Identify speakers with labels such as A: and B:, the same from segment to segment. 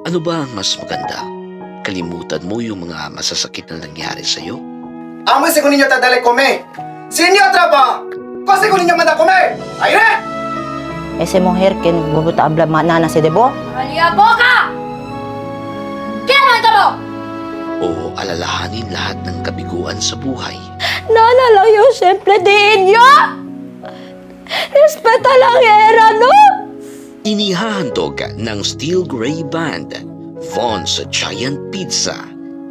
A: Ano ba ang mas maganda? Kalimutan mo yung mga masasakit na nangyari sa'yo?
B: Amo si ninyo tadale kome. Sinyo traba. Kasi ninyo mada kome. Ayre!
C: Ese mujer que bubuta habla manana se debo.
D: ¡Malia boca! ¿Qué naman ka mo?
A: O alalahanin lahat ng kabiguan sa buhay?
D: Nalala yo siyempre din yo! Respeta lang era, no?
A: Inihahandog ng Steel Grey Band, Von's Giant Pizza,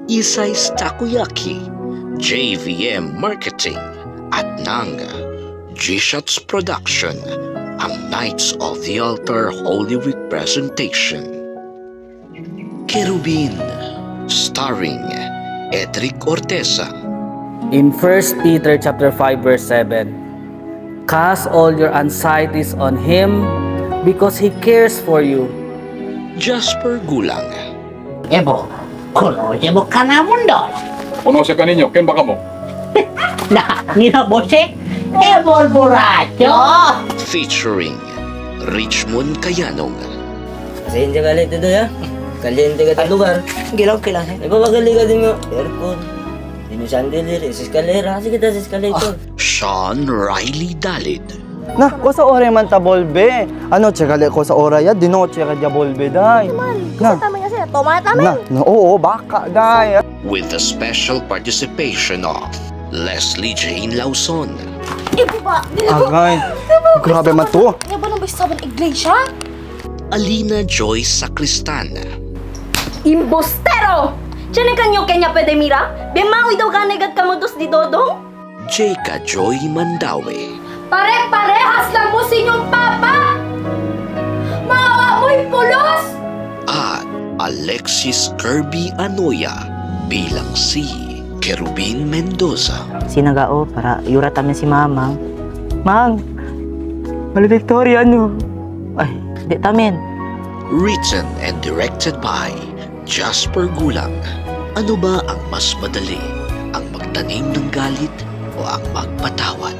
A: Isay's Takoyaki, JVM Marketing, at ng G-Shots Production, ang Knights of the Altar Holy Week presentation. Kerubin, starring Edric Orteza.
E: In 1 Peter chapter 5 verse 7, cast all your anxieties on Him because He cares for you.
A: Jasper Gulang.
F: Ebo, conosce mo ka na mundo.
G: Conosce ka ninyo, ken baka mo?
F: Nina Bose, Ebo el borracho.
A: Featuring Richmond Cayanong.
H: Kasi hindi ka lito doon, ya. Kaliente ka sa lugar.
C: Gilaw kilala.
H: Ipapagali ka din mo. Aircon. Di mo chandelier. Sa eskalera. Kasi kita sa escalator.
A: Sean Riley Dalid.
B: Na, ko sa ore man ta bolbe. Ano, tsekale ko sa ora ya, dinoche ka dia bolbe, day.
D: Kasi tama niya siya. Toma
B: Na, oo, baka, day.
A: With the special participation of Leslie Jane Lawson,
D: Ibu ba?
B: Agay, grabe man to.
D: Nga ba nang bisa sa iglesia?
A: Alina Joyce Sacristan,
D: Imbustero! Diyan kanyo kanya pwede mira? Bimawi daw ka negad kamutos di Dodong?
A: Jeka Joy Mandawe,
D: Pare-parehas lang mo sinyong papa! Maawa mo'y pulos!
A: at Alexis Kirby Anoya bilang si Kerubin Mendoza.
C: Sinagao para yura tamin si Mamang. Mang, valedictory ano? Ay, di tamin.
A: Written and directed by Jasper Gulang. Ano ba ang mas madali? Ang magtanim ng galit o ang magpatawad?